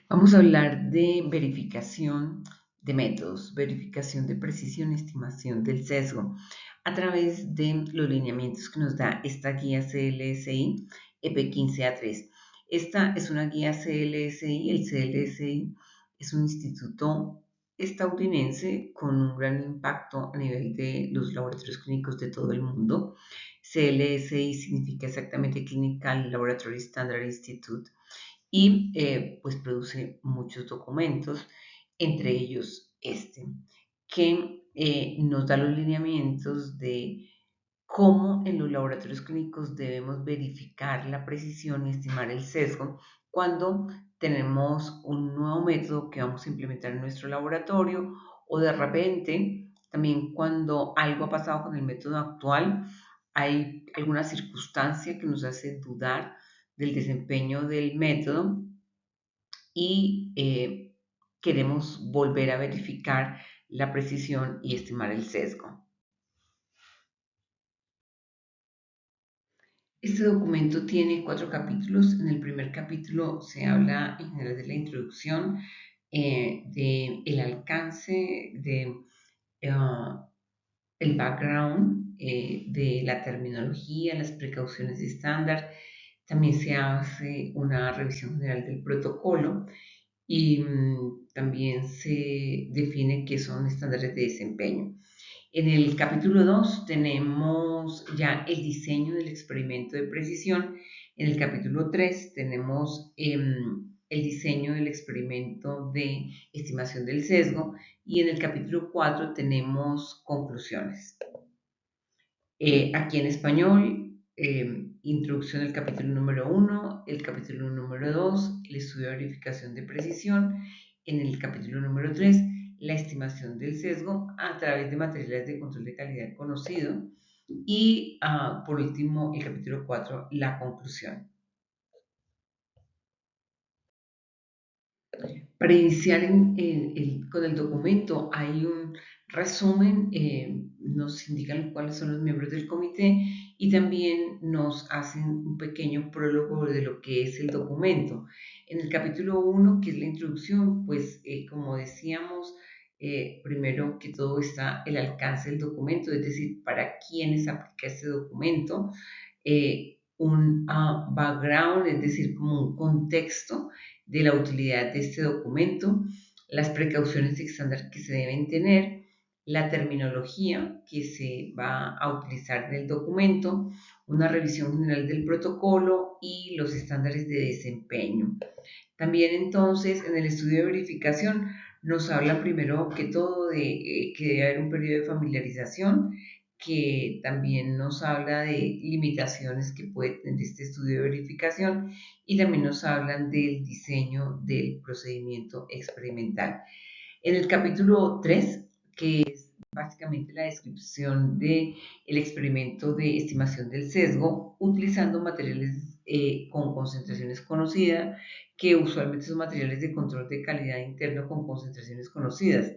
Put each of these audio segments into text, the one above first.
Vamos a hablar de verificación de métodos, verificación de precisión y estimación del sesgo a través de los lineamientos que nos da esta guía CLSI EP15A3. Esta es una guía CLSI. El CLSI es un instituto estadounidense con un gran impacto a nivel de los laboratorios clínicos de todo el mundo. CLSI significa exactamente Clinical Laboratory Standard Institute y pues produce muchos documentos, entre ellos este, que nos da los lineamientos de cómo en los laboratorios clínicos debemos verificar la precisión y estimar el sesgo cuando tenemos un nuevo método que vamos a implementar en nuestro laboratorio o de repente también cuando algo ha pasado con el método actual, hay alguna circunstancia que nos hace dudar del desempeño del método y queremos volver a verificar la precisión y estimar el sesgo. Este documento tiene 4 capítulos. En el primer capítulo se habla en general de la introducción, del alcance, de el background, de la terminología, las precauciones de estándar. También se hace una revisión general del protocolo y también se define qué son estándares de desempeño. En el capítulo 2 tenemos ya el diseño del experimento de precisión. En el capítulo 3 tenemos el diseño del experimento de estimación del sesgo y en el capítulo 4 tenemos conclusiones. Aquí en español, introducción del capítulo número 1, el capítulo número 2, el estudio de verificación de precisión, en el capítulo número 3, la estimación del sesgo a través de materiales de control de calidad conocido y por último, el capítulo 4, la conclusión. Para iniciar con el documento hay un resumen, nos indican cuáles son los miembros del comité y también nos hacen un pequeño prólogo de lo que es el documento. En el capítulo 1, que es la introducción, pues como decíamos, primero que todo está el alcance del documento, es decir, para quiénes aplica este documento, un background, es decir, como un contexto de la utilidad de este documento, las precauciones estándar que se deben tener, la terminología que se va a utilizar en el documento, una revisión general del protocolo y los estándares de desempeño. También entonces en el estudio de verificación nos habla primero que todo de que debe haber un periodo de familiarización, que también nos habla de limitaciones que puede tener este estudio de verificación y también nos hablan del diseño del procedimiento experimental. En el capítulo 3, que es básicamente la descripción del experimento de estimación del sesgo, utilizando materiales con concentraciones conocidas, que usualmente son materiales de control de calidad interno con concentraciones conocidas.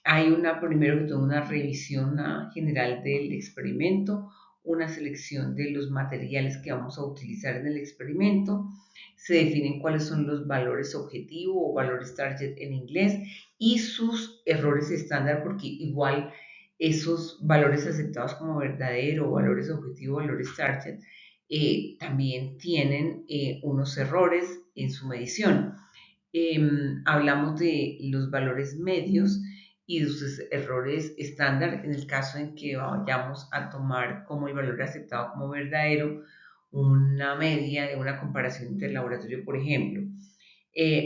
Hay primero que todo, una revisión general del experimento, una selección de los materiales que vamos a utilizar en el experimento, se definen cuáles son los valores objetivo o valores target en inglés y sus errores estándar, porque igual esos valores aceptados como verdadero, valores objetivo, valores target, también tienen unos errores en su medición. Hablamos de los valores medios y de sus errores estándar en el caso en que vayamos a tomar como el valor aceptado como verdadero una media de una comparación interlaboratorio, por ejemplo.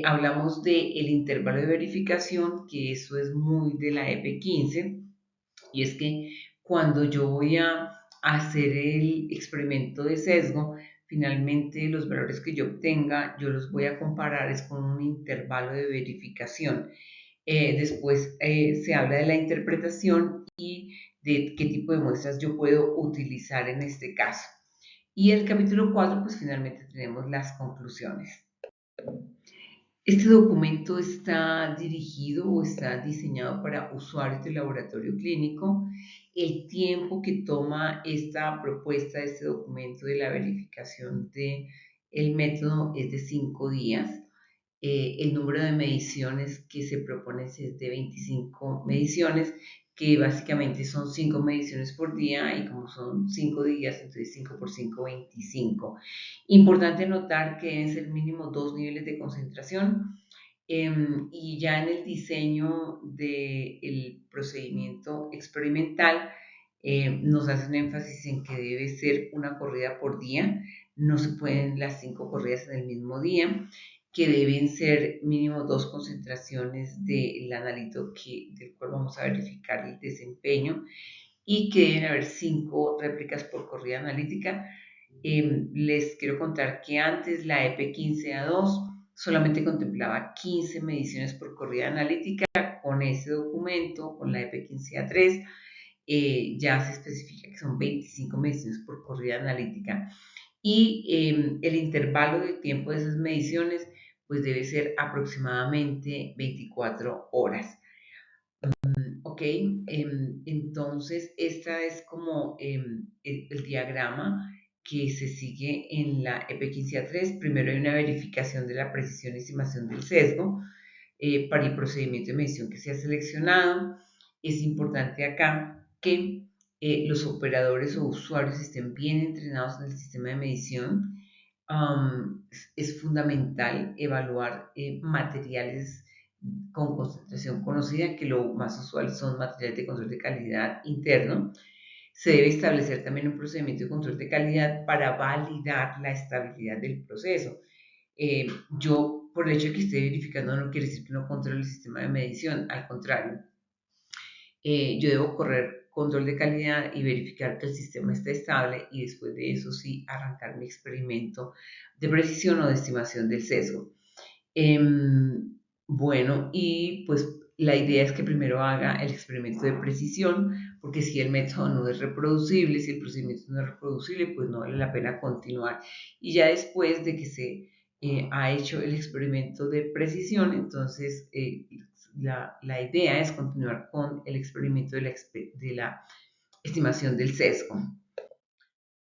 Hablamos del intervalo de verificación, que eso es muy de la EP15, y es que cuando yo voy a hacer el experimento de sesgo, finalmente los valores que yo obtenga, yo los voy a comparar es con un intervalo de verificación. Después se habla de la interpretación y de qué tipo de muestras yo puedo utilizar en este caso. Y en el capítulo 4, pues finalmente tenemos las conclusiones. Este documento está dirigido o está diseñado para usuarios de laboratorio clínico. El tiempo que toma esta propuesta, este documento de la verificación del método es de 5 días. El número de mediciones que se propone es de 25 mediciones, que básicamente son 5 mediciones por día y como son 5 días, entonces 5 por 5, 25. Importante notar que deben ser mínimo 2 niveles de concentración y ya en el diseño del procedimiento experimental nos hacen énfasis en que debe ser una corrida por día, no se pueden las 5 corridas en el mismo día, que deben ser mínimo 2 concentraciones del analito del cual vamos a verificar el desempeño y que deben haber 5 réplicas por corrida analítica. Les quiero contar que antes la EP15A2 solamente contemplaba 15 mediciones por corrida analítica. Con ese documento, con la EP15A3, ya se especifica que son 25 mediciones por corrida analítica y el intervalo de tiempo de esas mediciones pues debe ser aproximadamente 24 horas. Ok, entonces esta es como el diagrama que se sigue en la EP15A3. Primero hay una verificación de la precisión y estimación del sesgo para el procedimiento de medición que se ha seleccionado. Es importante acá que los operadores o usuarios estén bien entrenados en el sistema de medición. Es fundamental evaluar materiales con concentración conocida, que lo más usual son materiales de control de calidad interno. Se debe establecer también un procedimiento de control de calidad para validar la estabilidad del proceso. Yo, por el hecho de que esté verificando, no quiere decir que no controle el sistema de medición, al contrario, yo debo correr control de calidad y verificar que el sistema esté estable y después de eso sí arrancar mi experimento de precisión o de estimación del sesgo. Bueno, y pues la idea es que primero haga el experimento de precisión, porque si el método no es reproducible, si el procedimiento no es reproducible, pues no vale la pena continuar. Y ya después de que se ha hecho el experimento de precisión, entonces la idea es continuar con el experimento de la estimación del sesgo.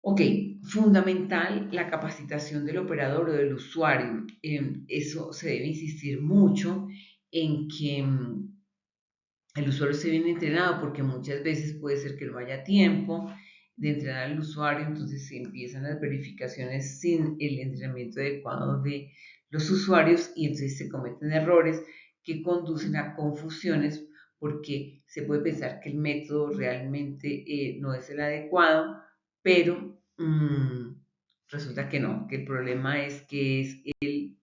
Ok, fundamental la capacitación del operador o del usuario. Eso se debe insistir mucho en que el usuario esté bien entrenado porque muchas veces puede ser que no haya tiempo de entrenar al usuario, entonces se empiezan las verificaciones sin el entrenamiento adecuado de los usuarios y entonces se cometen errores que conducen a confusiones porque se puede pensar que el método realmente no es el adecuado, pero resulta que no, que el problema es que es el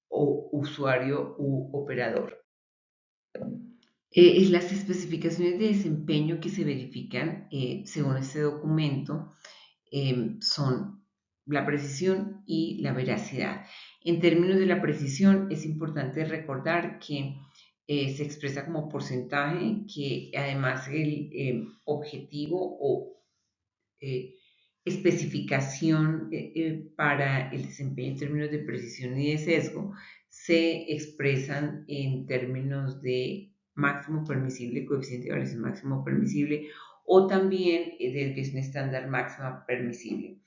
usuario u operador. Las especificaciones de desempeño que se verifican según este documento son la precisión y la veracidad. En términos de la precisión, es importante recordar que se expresa como porcentaje, que además el objetivo o eh, especificación para el desempeño en términos de precisión y de sesgo se expresan en términos de máximo permisible, coeficiente de variación máximo permisible o también de desviación estándar máxima permisible.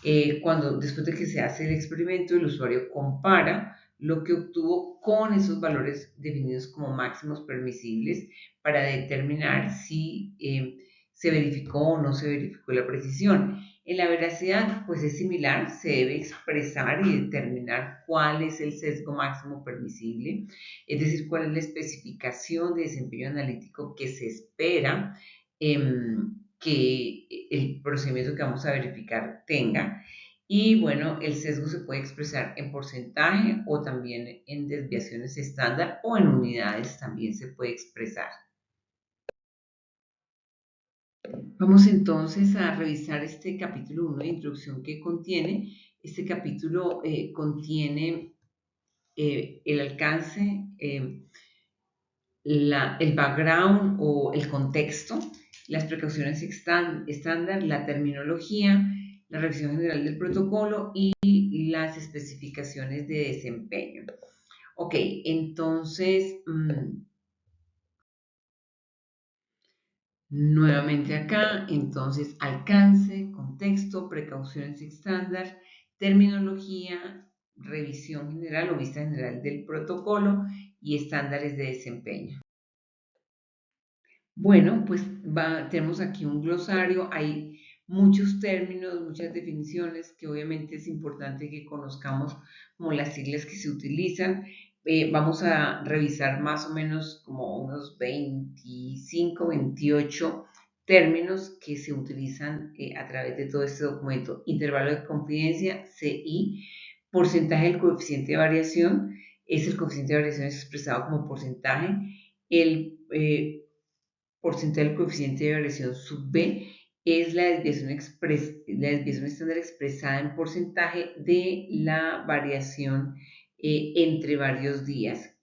Después de que se hace el experimento, el usuario compara lo que obtuvo con esos valores definidos como máximos permisibles para determinar si se verificó o no se verificó la precisión. En la veracidad, pues es similar, se debe expresar y determinar cuál es el sesgo máximo permisible, es decir, cuál es la especificación de desempeño analítico que se espera que el procedimiento que vamos a verificar tenga. Y bueno, el sesgo se puede expresar en porcentaje o también en desviaciones estándar o en unidades también se puede expresar. Vamos entonces a revisar este capítulo 1 de introducción que contiene. Este capítulo contiene el alcance, el background o el contexto, las precauciones estándar, la terminología, la revisión general del protocolo y las especificaciones de desempeño. Ok, entonces, nuevamente acá, entonces alcance, contexto, precauciones estándar, terminología, revisión general o vista general del protocolo y estándares de desempeño. Bueno, pues tenemos aquí un glosario, hay muchos términos, muchas definiciones que obviamente es importante que conozcamos como las siglas que se utilizan. Vamos a revisar más o menos como unos 25, 28 términos que se utilizan a través de todo este documento. Intervalo de confidencia, CI, porcentaje del coeficiente de variación, es el coeficiente de variación expresado como porcentaje. El porcentaje del coeficiente de variación sub B es la desviación estándar expresada en porcentaje de la variación entre varios días.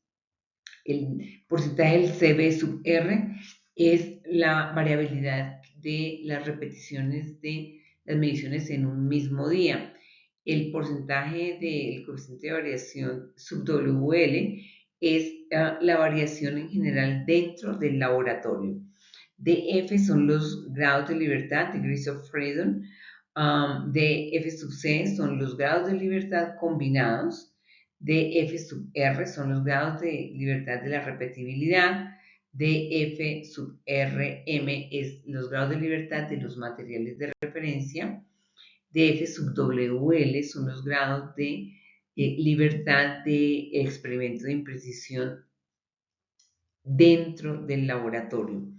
El porcentaje del CB sub R es la variabilidad de las repeticiones de las mediciones en un mismo día. El porcentaje del coeficiente de variación sub WL es la variación en general dentro del laboratorio. DF son los grados de libertad, degrees of freedom. DF sub C son los grados de libertad combinados. DF sub R son los grados de libertad de la repetibilidad. DF sub RM es los grados de libertad de los materiales de referencia. DF sub WL son los grados de libertad de experimento de imprecisión dentro del laboratorio.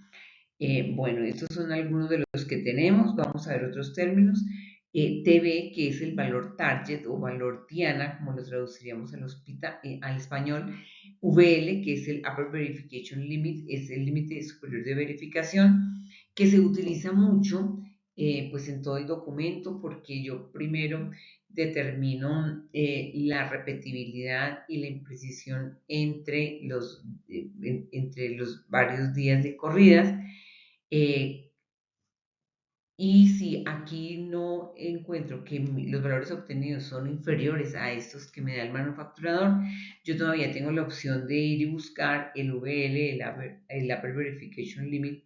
Bueno, estos son algunos de los que tenemos. Vamos a ver otros términos. TB, que es el valor target o valor diana, como lo traduciríamos al español. VL, que es el Upper Verification Limit, es el límite superior de verificación, que se utiliza mucho pues en todo el documento porque yo primero determino la repetibilidad y la imprecisión entre los varios días de corridas. Y si aquí no encuentro que los valores obtenidos son inferiores a estos que me da el manufacturador, yo todavía tengo la opción de ir y buscar el VL, el Upper Verification Limit,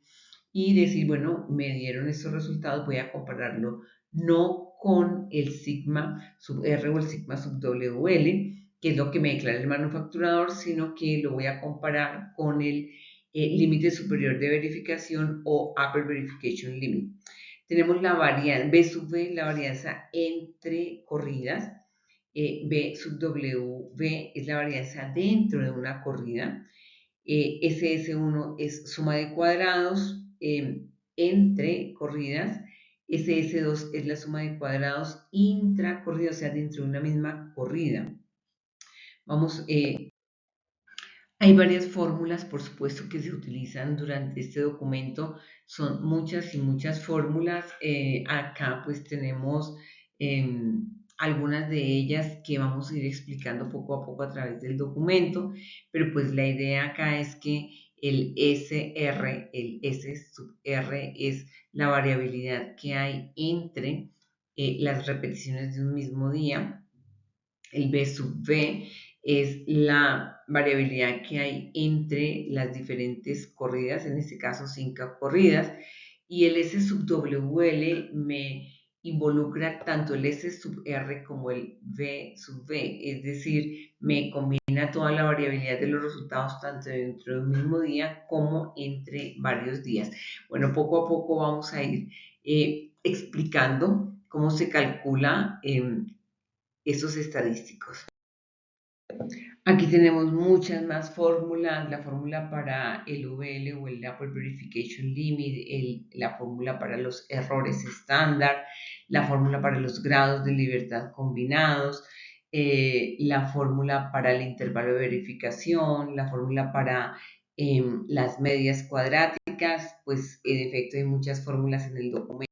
y decir, bueno, me dieron estos resultados, voy a compararlo no con el sigma sub R o el sigma sub WL, que es lo que me declara el manufacturador, sino que lo voy a comparar con el límite superior de verificación o Upper Verification Limit. Tenemos la varianza B sub V, la varianza entre corridas. B sub W es la varianza dentro de una corrida. SS1 es suma de cuadrados entre corridas. SS2 es la suma de cuadrados intracorrida, o sea, dentro de una misma corrida. Vamos, hay varias fórmulas, por supuesto, que se utilizan durante este documento. Son muchas y muchas fórmulas. Acá pues tenemos algunas de ellas que vamos a ir explicando poco a poco a través del documento, pero pues la idea acá es que el SR, el S sub R es la variabilidad que hay entre las repeticiones de un mismo día. El B sub V es la variabilidad que hay entre las diferentes corridas, en este caso 5 corridas, y el S sub WL me involucra tanto el S sub R como el V sub V, es decir, me combina toda la variabilidad de los resultados tanto dentro de un mismo día como entre varios días. Bueno, poco a poco vamos a ir explicando cómo se calcula esos estadísticos. Aquí tenemos muchas más fórmulas, la fórmula para el VL o el Upper Verification Limit, la fórmula para los errores estándar, la fórmula para los grados de libertad combinados, la fórmula para el intervalo de verificación, la fórmula para las medias cuadráticas, pues en efecto hay muchas fórmulas en el documento.